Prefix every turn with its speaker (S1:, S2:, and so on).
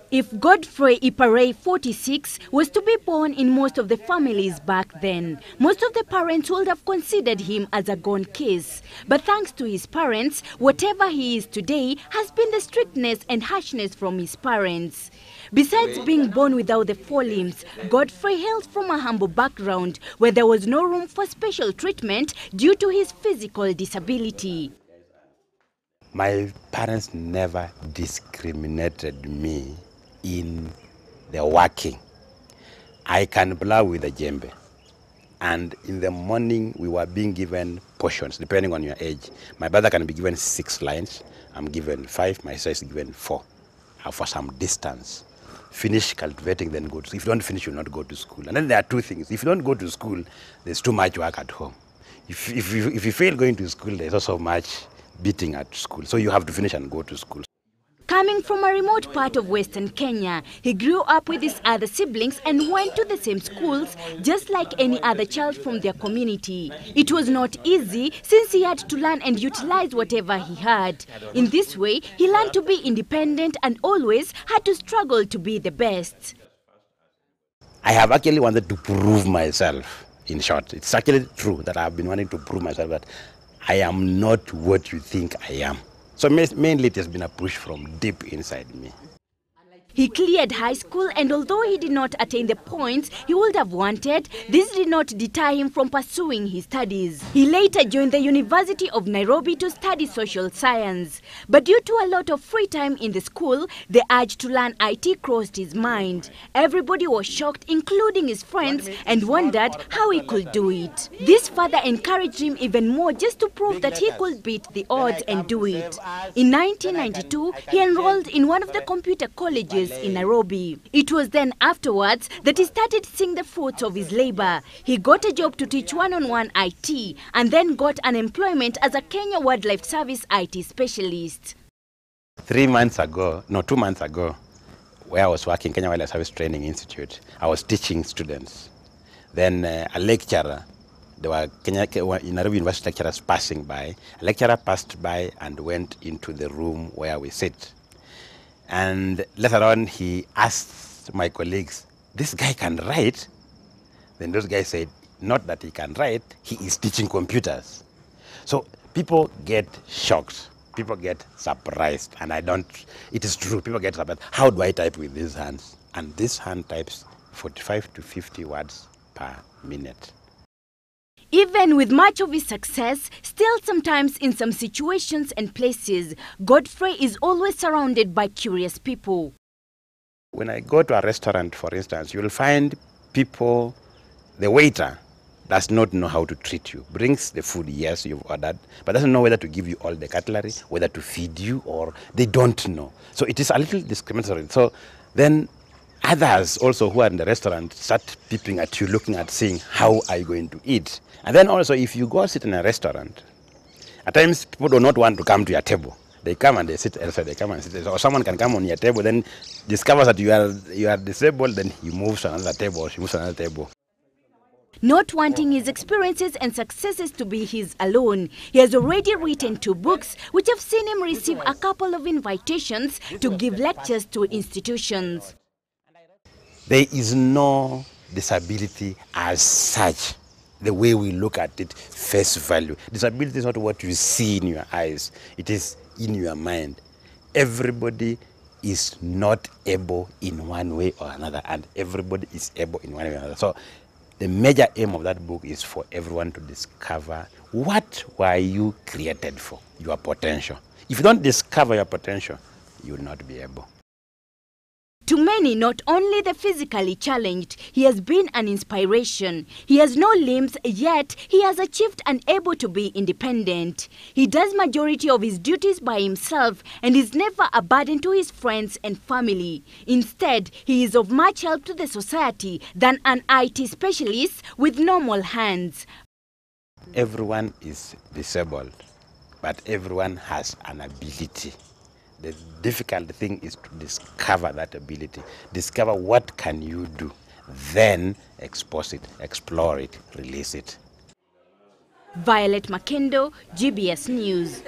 S1: If Godfrey Ipare, 46, was to be born in most of the families back then, most of the parents would have considered him as a gone case. But thanks to his parents, whatever he is today has been the strictness and harshness from his parents. Besides being born without the four limbs, Godfrey hails from a humble background where there was no room for special treatment due to his physical disability.
S2: My parents never discriminated me in the working. I can plow with a djembe, and in the morning we were being given portions depending on your age. My brother can be given 6 lines, I'm given 5, my sister is given 4 for some distance. Finish cultivating, then go to school. If you don't finish, you'll not go to school. And then there are 2 things. If you don't go to school, there's too much work at home. If you fail going to school, there's also much beating at school. So you have to finish and go to school.
S1: Coming from a remote part of Western Kenya, he grew up with his other siblings and went to the same schools just like any other child from their community. It was not easy since he had to learn and utilize whatever he had. In this way, he learned to be independent and always had to struggle to be the best.
S2: I have actually wanted to prove myself, in short. It's actually true that I've been wanting to prove myself that I am not what you think I am. So mainly it has been a push from deep inside me.
S1: He cleared high school, and although he did not attain the points he would have wanted, this did not deter him from pursuing his studies. He later joined the University of Nairobi to study social science. But due to a lot of free time in the school, the urge to learn IT crossed his mind. Everybody was shocked, including his friends, and wondered how he could do it. This further encouraged him even more just to prove that he could beat the odds and do it. In 1992, he enrolled in one of the computer colleges in Nairobi. It was then afterwards that he started seeing the fruits of his labor. He got a job to teach one-on-one IT and then got unemployment as a Kenya Wildlife Service IT specialist.
S2: 2 months ago, where I was working, Kenya Wildlife Service Training Institute, I was teaching students. Then a lecturer, there were Nairobi University lecturers passing by. A lecturer passed by and went into the room where we sit. And later on, he asked my colleagues, "This guy can write?" Then those guys said, "Not that he can write, he is teaching computers." So people get shocked, people get surprised, and it is true, people get surprised. How do I type with these hands? And this hand types 45 to 50 words per minute.
S1: Even with much of his success, still sometimes in some situations and places, Godfrey is always surrounded by curious people.
S2: When I go to a restaurant, for instance, you'll find people, the waiter does not know how to treat you. Brings the food, yes, you've ordered, but doesn't know whether to give you all the cutlery, whether to feed you, or they don't know. So it is a little discriminatory. So then others also who are in the restaurant start peeping at you, looking at, seeing how are you going to eat. And then also, if you go sit in a restaurant, at times people do not want to come to your table. They come and they sit elsewhere. They come and sit. Or someone can come on your table, then discovers that you are disabled, then he moves to another table, or she moves to another table.
S1: Not wanting his experiences and successes to be his alone, he has already written 2 books which have seen him receive a couple of invitations to give lectures to institutions.
S2: There is no disability as such, the way we look at it, face value. Disability is not what you see in your eyes, it is in your mind. Everybody is not able in one way or another, and everybody is able in one way or another. So the major aim of that book is for everyone to discover what were you created for, your potential. If you don't discover your potential, you will not be able.
S1: To many, not only the physically challenged, he has been an inspiration. He has no limbs, yet he has achieved and able to be independent. He does majority of his duties by himself and is never a burden to his friends and family. Instead, he is of much help to the society than an IT specialist with normal hands.
S2: Everyone is disabled, but everyone has an ability. The difficult thing is to discover that ability, discover what can you do, then expose it, explore it, release it.
S1: Violet Makendo, GBS News.